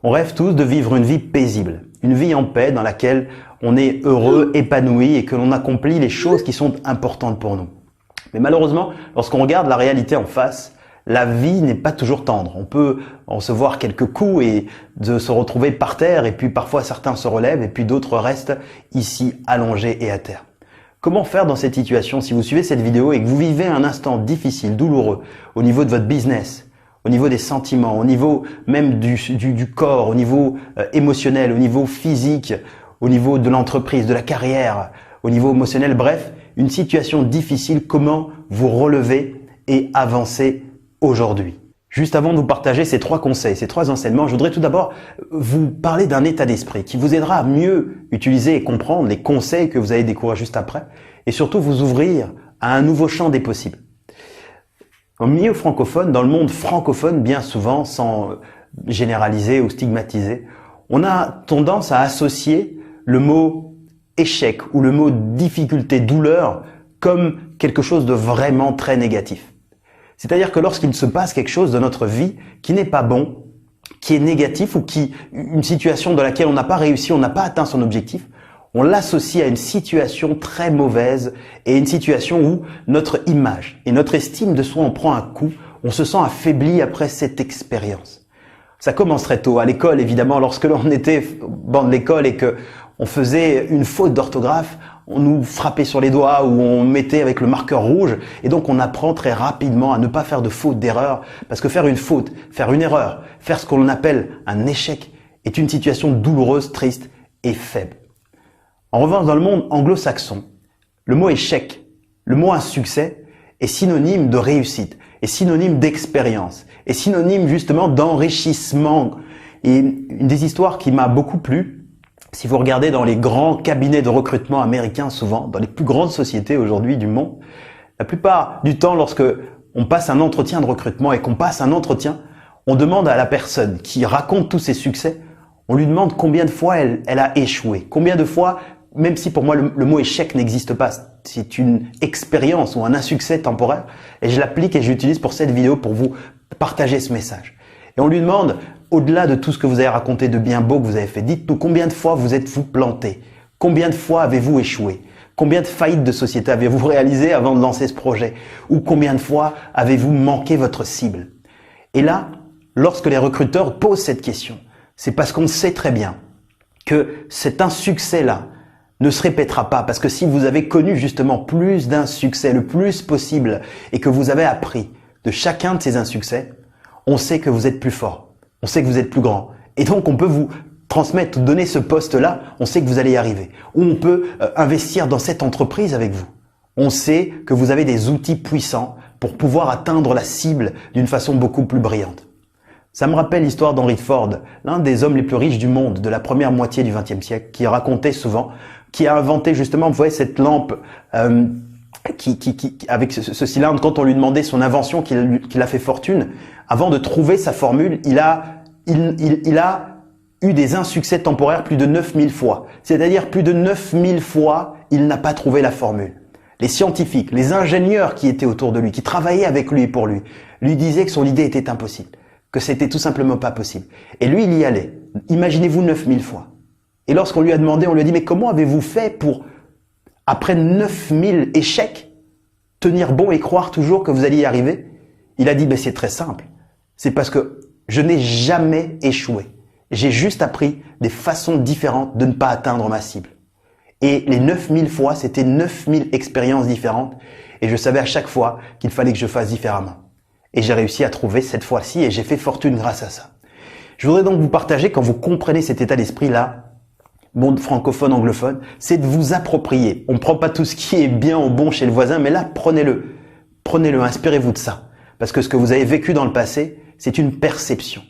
On rêve tous de vivre une vie paisible, une vie en paix dans laquelle on est heureux, épanoui et que l'on accomplit les choses qui sont importantes pour nous. Mais malheureusement, lorsqu'on regarde la réalité en face, la vie n'est pas toujours tendre. On peut en recevoir quelques coups et de se retrouver par terre, et puis parfois certains se relèvent et puis d'autres restent ici allongés et à terre. Comment faire dans cette situation si vous suivez cette vidéo et que vous vivez un instant difficile, douloureux au niveau de votre business, au niveau des sentiments, au niveau même du corps, au niveau émotionnel, au niveau physique, au niveau de l'entreprise, de la carrière, au niveau émotionnel, bref, une situation difficile, comment vous relever et avancer aujourd'hui. Juste avant de vous partager ces 3 conseils, ces 3 enseignements, je voudrais tout d'abord vous parler d'un état d'esprit qui vous aidera à mieux utiliser et comprendre les conseils que vous allez découvrir juste après et surtout vous ouvrir à un nouveau champ des possibles. Au milieu francophone, dans le monde francophone, bien souvent, sans généraliser ou stigmatiser, on a tendance à associer le mot échec ou le mot difficulté, douleur, comme quelque chose de vraiment très négatif. C'est-à-dire que lorsqu'il se passe quelque chose dans notre vie qui n'est pas bon, qui est négatif ou une situation dans laquelle on n'a pas réussi, on n'a pas atteint son objectif, on l'associe à une situation très mauvaise et une situation où notre image et notre estime de soi en prend un coup, on se sent affaibli après cette expérience. Ça commence très tôt, à l'école évidemment, lorsque l'on était au banc de l'école et que on faisait une faute d'orthographe, on nous frappait sur les doigts ou on mettait avec le marqueur rouge et donc on apprend très rapidement à ne pas faire de faute, d'erreur, parce que faire une faute, faire une erreur, faire ce qu'on appelle un échec est une situation douloureuse, triste et faible. En revanche, dans le monde anglo-saxon, le mot échec, le mot insuccès est synonyme de réussite, est synonyme d'expérience, est synonyme justement d'enrichissement. Et une des histoires qui m'a beaucoup plu, si vous regardez dans les grands cabinets de recrutement américains, souvent, dans les plus grandes sociétés aujourd'hui du monde, la plupart du temps, lorsque on passe un entretien de recrutement et qu'on passe un entretien, on demande à la personne qui raconte tous ses succès, on lui demande combien de fois elle a échoué, combien de fois, même si pour moi le mot échec n'existe pas, c'est une expérience ou un insuccès temporaire, et je l'applique et j'utilise pour cette vidéo pour vous partager ce message. Et on lui demande, au-delà de tout ce que vous avez raconté de bien beau que vous avez fait, dites-nous combien de fois vous êtes-vous planté? Combien de fois avez-vous échoué? Combien de faillites de société avez-vous réalisées avant de lancer ce projet? Ou combien de fois avez-vous manqué votre cible? Et là, lorsque les recruteurs posent cette question, c'est parce qu'on sait très bien que cet insuccès-là ne se répétera pas. Parce que si vous avez connu justement plus d'insuccès, le plus possible, et que vous avez appris de chacun de ces insuccès, on sait que vous êtes plus fort. On sait que vous êtes plus grand. Et donc, on peut vous transmettre, donner ce poste-là, on sait que vous allez y arriver. Ou on peut investir dans cette entreprise avec vous. On sait que vous avez des outils puissants pour pouvoir atteindre la cible d'une façon beaucoup plus brillante. Ça me rappelle l'histoire d'Henry Ford, l'un des hommes les plus riches du monde de la première moitié du XXe siècle, qui racontait souvent, qui a inventé justement, vous voyez, cette lampe avec ce cylindre, quand on lui demandait son invention qui a fait fortune, avant de trouver sa formule, il a eu des insuccès temporaires plus de 9000 fois. C'est-à-dire plus de 9000 fois, il n'a pas trouvé la formule. Les scientifiques, les ingénieurs qui étaient autour de lui, qui travaillaient avec lui et pour lui disaient que son idée était impossible, que c'était tout simplement pas possible. Et lui, il y allait. Imaginez-vous 9000 fois. Et lorsqu'on lui a demandé, on lui a dit, mais comment avez-vous fait pour, après 9000 échecs, tenir bon et croire toujours que vous alliez y arriver? Il a dit, ben c'est très simple. C'est parce que je n'ai jamais échoué. J'ai juste appris des façons différentes de ne pas atteindre ma cible. Et les 9000 fois, c'était 9000 expériences différentes. Et je savais à chaque fois qu'il fallait que je fasse différemment. Et j'ai réussi à trouver cette fois-ci et j'ai fait fortune grâce à ça. Je voudrais donc vous partager, quand vous comprenez cet état d'esprit-là, monde francophone, anglophone, c'est de vous approprier. On ne prend pas tout ce qui est bien ou bon chez le voisin, mais là, prenez-le. Prenez-le, inspirez-vous de ça. Parce que ce que vous avez vécu dans le passé, c'est une perception.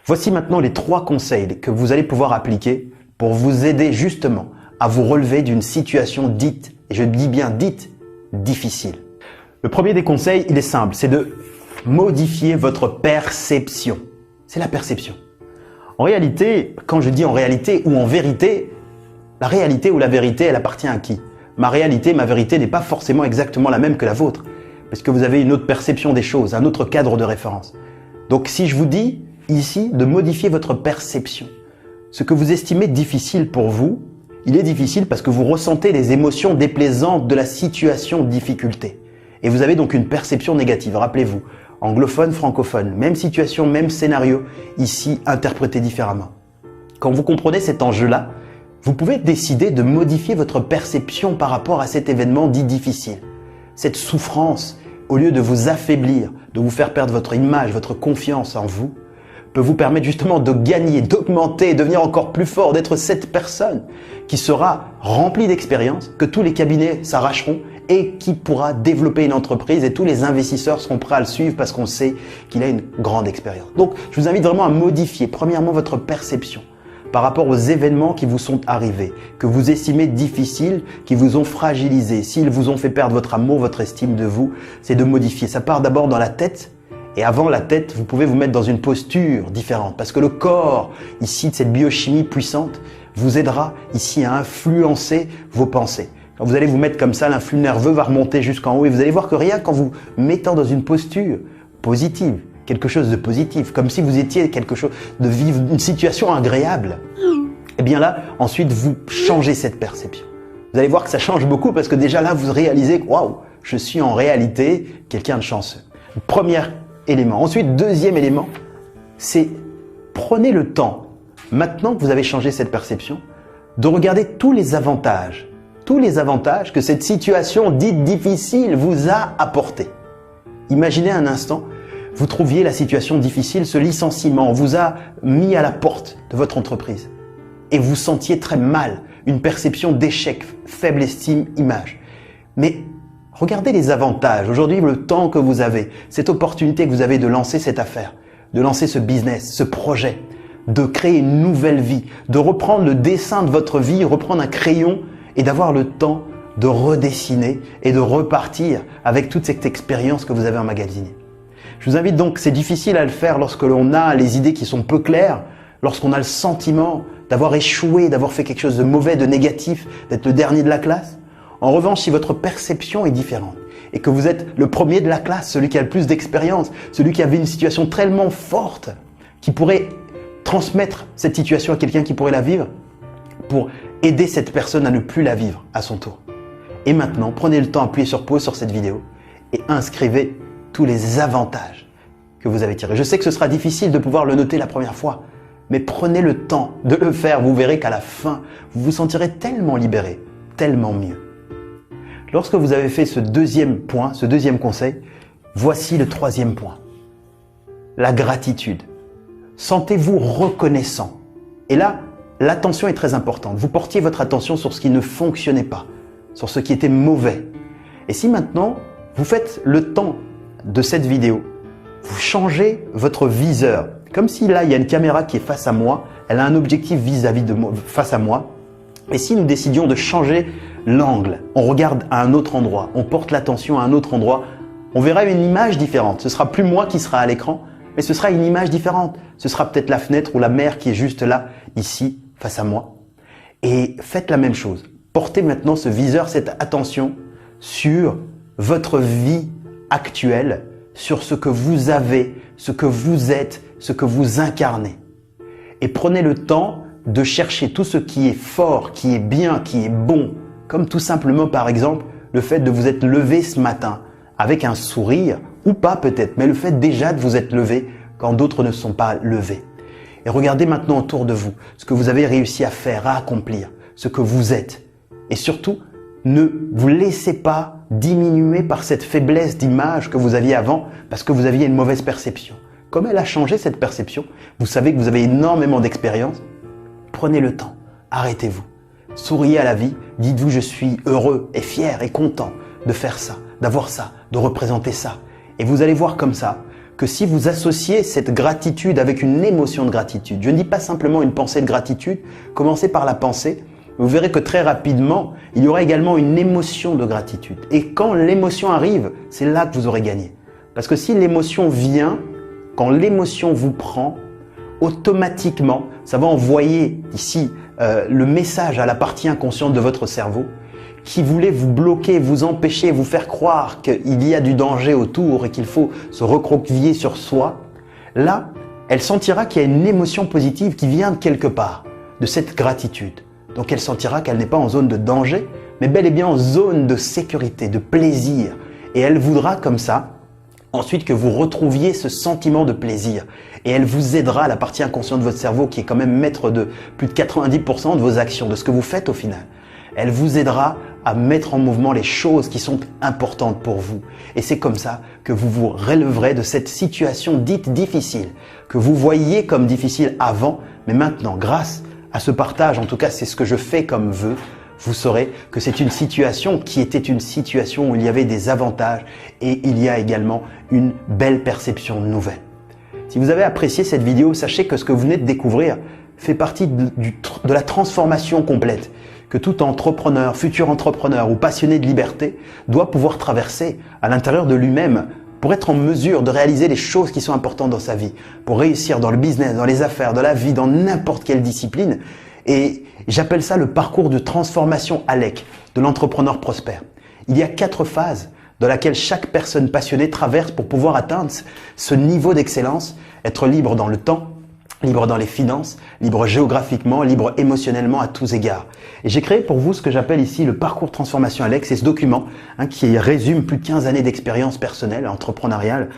Voici maintenant les 3 conseils que vous allez pouvoir appliquer pour vous aider justement à vous relever d'une situation dite, et je dis bien dite, difficile. Le premier des conseils, il est simple, c'est de modifier votre perception. C'est la perception. En réalité, quand je dis en réalité ou en vérité, la réalité ou la vérité, elle appartient à qui? Ma réalité, ma vérité n'est pas forcément exactement la même que la vôtre, parce que vous avez une autre perception des choses, un autre cadre de référence. Donc si je vous dis ici de modifier votre perception. Ce que vous estimez difficile pour vous, il est difficile parce que vous ressentez les émotions déplaisantes de la situation de difficulté. Et vous avez donc une perception négative. Rappelez-vous, anglophone, francophone, même situation, même scénario, ici interprété différemment. Quand vous comprenez cet enjeu-là, vous pouvez décider de modifier votre perception par rapport à cet événement dit difficile. Cette souffrance, au lieu de vous affaiblir, de vous faire perdre votre image, votre confiance en vous, peut vous permettre justement de gagner, d'augmenter, de devenir encore plus fort, d'être cette personne qui sera remplie d'expérience, que tous les cabinets s'arracheront et qui pourra développer une entreprise et tous les investisseurs seront prêts à le suivre parce qu'on sait qu'il a une grande expérience. Donc, je vous invite vraiment à modifier, premièrement, votre perception par rapport aux événements qui vous sont arrivés, que vous estimez difficiles, qui vous ont fragilisé. S'ils vous ont fait perdre votre amour, votre estime de vous, c'est de modifier. Ça part d'abord dans la tête. Et avant la tête, vous pouvez vous mettre dans une posture différente parce que le corps, ici, de cette biochimie puissante, vous aidera ici à influencer vos pensées. Quand vous allez vous mettre comme ça, l'influx nerveux va remonter jusqu'en haut et vous allez voir que rien qu'en vous mettant dans une posture positive, quelque chose de positif, comme si vous étiez quelque chose de vivre une situation agréable, et bien là, ensuite, vous changez cette perception. Vous allez voir que ça change beaucoup parce que déjà là, vous réalisez que waouh, je suis en réalité quelqu'un de chanceux. Premier élément. Ensuite, deuxième élément, c'est prenez le temps, maintenant que vous avez changé cette perception, de regarder tous les avantages que cette situation dite difficile vous a apporté. Imaginez un instant, vous trouviez la situation difficile, ce licenciement vous a mis à la porte de votre entreprise et vous sentiez très mal, une perception d'échec, faible estime, image. Mais regardez les avantages. Aujourd'hui, le temps que vous avez, cette opportunité que vous avez de lancer cette affaire, de lancer ce business, ce projet, de créer une nouvelle vie, de reprendre le dessin de votre vie, reprendre un crayon et d'avoir le temps de redessiner et de repartir avec toute cette expérience que vous avez emmagasinée. Je vous invite donc, c'est difficile à le faire lorsque l'on a les idées qui sont peu claires, lorsqu'on a le sentiment d'avoir échoué, d'avoir fait quelque chose de mauvais, de négatif, d'être le dernier de la classe. En revanche, si votre perception est différente et que vous êtes le premier de la classe, celui qui a le plus d'expérience, celui qui avait une situation tellement forte, qui pourrait transmettre cette situation à quelqu'un qui pourrait la vivre pour aider cette personne à ne plus la vivre à son tour. Et maintenant, prenez le temps d'appuyer sur pause sur cette vidéo et inscrivez tous les avantages que vous avez tirés. Je sais que ce sera difficile de pouvoir le noter la première fois, mais prenez le temps de le faire. Vous verrez qu'à la fin, vous vous sentirez tellement libéré, tellement mieux. Lorsque vous avez fait ce deuxième point, ce deuxième conseil, voici le troisième point. La gratitude. Sentez-vous reconnaissant. Et là, l'attention est très importante. Vous portiez votre attention sur ce qui ne fonctionnait pas, sur ce qui était mauvais. Et si maintenant, vous faites le temps de cette vidéo, vous changez votre viseur. Comme si là, il y a une caméra qui est face à moi, elle a un objectif vis-à-vis de moi, face à moi. Et si nous décidions de changer l'angle, on regarde à un autre endroit, on porte l'attention à un autre endroit, on verra une image différente. Ce sera plus moi qui sera à l'écran, mais ce sera une image différente. Ce sera peut-être la fenêtre ou la mer qui est juste là, ici, face à moi. Et faites la même chose. Portez maintenant ce viseur, cette attention sur votre vie actuelle, sur ce que vous avez, ce que vous êtes, ce que vous incarnez. Et prenez le temps de chercher tout ce qui est fort, qui est bien, qui est bon. Comme tout simplement, par exemple, le fait de vous être levé ce matin avec un sourire, ou pas peut-être, mais le fait déjà de vous être levé quand d'autres ne sont pas levés. Et regardez maintenant autour de vous ce que vous avez réussi à faire, à accomplir, ce que vous êtes. Et surtout, ne vous laissez pas diminuer par cette faiblesse d'image que vous aviez avant parce que vous aviez une mauvaise perception. Comme elle a changé cette perception, vous savez que vous avez énormément d'expérience. Prenez le temps, arrêtez-vous, souriez à la vie, dites-vous je suis heureux et fier et content de faire ça, d'avoir ça, de représenter ça. Et vous allez voir comme ça que si vous associez cette gratitude avec une émotion de gratitude, je ne dis pas simplement une pensée de gratitude, commencez par la pensée, vous verrez que très rapidement, il y aura également une émotion de gratitude. Et quand l'émotion arrive, c'est là que vous aurez gagné. Parce que si l'émotion vient, quand l'émotion vous prend, automatiquement, ça va envoyer ici le message à la partie inconsciente de votre cerveau qui voulait vous bloquer, vous empêcher, vous faire croire qu'il y a du danger autour et qu'il faut se recroqueviller sur soi. Là, elle sentira qu'il y a une émotion positive qui vient de quelque part, de cette gratitude. Donc elle sentira qu'elle n'est pas en zone de danger, mais bel et bien en zone de sécurité, de plaisir. Et elle voudra comme ça, ensuite que vous retrouviez ce sentiment de plaisir. Et elle vous aidera, la partie inconsciente de votre cerveau qui est quand même maître de plus de 90% de vos actions, de ce que vous faites au final. Elle vous aidera à mettre en mouvement les choses qui sont importantes pour vous. Et c'est comme ça que vous vous relèverez de cette situation dite difficile, que vous voyiez comme difficile avant, mais maintenant, grâce à ce partage, en tout cas c'est ce que je fais comme vœu, vous saurez que c'est une situation qui était une situation où il y avait des avantages et il y a également une belle perception nouvelle. Si vous avez apprécié cette vidéo, sachez que ce que vous venez de découvrir fait partie de la transformation complète que tout entrepreneur, futur entrepreneur ou passionné de liberté doit pouvoir traverser à l'intérieur de lui-même pour être en mesure de réaliser les choses qui sont importantes dans sa vie, pour réussir dans le business, dans les affaires, dans la vie, dans n'importe quelle discipline. Et j'appelle ça le parcours de transformation ALEC de l'entrepreneur prospère. Il y a 4 phases dans lesquelles chaque personne passionnée traverse pour pouvoir atteindre ce niveau d'excellence, être libre dans le temps, libre dans les finances, libre géographiquement, libre émotionnellement à tous égards. Et j'ai créé pour vous ce que j'appelle ici le parcours transformation ALEC. C'est ce document qui résume plus de 15 années d'expérience personnelle, entrepreneuriale.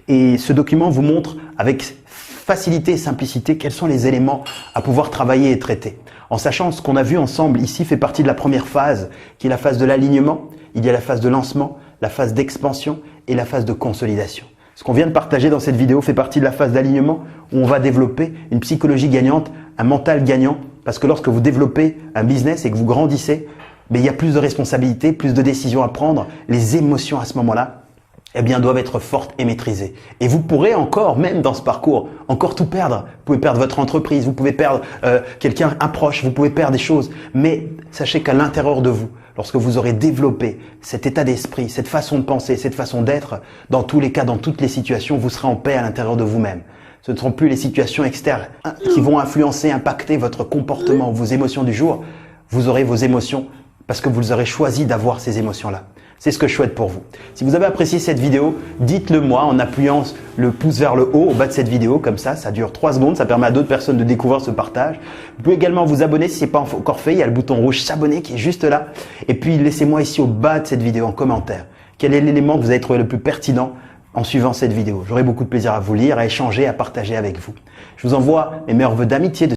Et ce document vous montre avec facilité et simplicité quels sont les éléments à pouvoir travailler et traiter. En sachant ce qu'on a vu ensemble ici fait partie de la première phase, qui est la phase de l'alignement. Il y a la phase de lancement, la phase d'expansion et la phase de consolidation. Ce qu'on vient de partager dans cette vidéo fait partie de la phase d'alignement où on va développer une psychologie gagnante, un mental gagnant. Parce que lorsque vous développez un business et que vous grandissez, il y a plus de responsabilités, plus de décisions à prendre. Les émotions à ce moment-là, doivent être fortes et maîtrisées. Et vous pourrez encore, même dans ce parcours, encore tout perdre. Vous pouvez perdre votre entreprise, vous pouvez perdre quelqu'un, un proche, vous pouvez perdre des choses. Mais sachez qu'à l'intérieur de vous, lorsque vous aurez développé cet état d'esprit, cette façon de penser, cette façon d'être, dans tous les cas, dans toutes les situations, vous serez en paix à l'intérieur de vous-même. Ce ne seront plus les situations externes qui vont influencer, impacter votre comportement, vos émotions du jour. Vous aurez vos émotions parce que vous aurez choisi d'avoir ces émotions-là. C'est ce que je souhaite pour vous. Si vous avez apprécié cette vidéo, dites-le moi en appuyant le pouce vers le haut au bas de cette vidéo. Comme ça dure 3 secondes. Ça permet à d'autres personnes de découvrir ce partage. Vous pouvez également vous abonner si ce n'est pas encore fait. Il y a le bouton rouge s'abonner qui est juste là. Et puis laissez-moi ici au bas de cette vidéo en commentaire quel est l'élément que vous avez trouvé le plus pertinent en suivant cette vidéo. J'aurai beaucoup de plaisir à vous lire, à échanger, à partager avec vous. Je vous envoie mes meilleurs vœux d'amitié,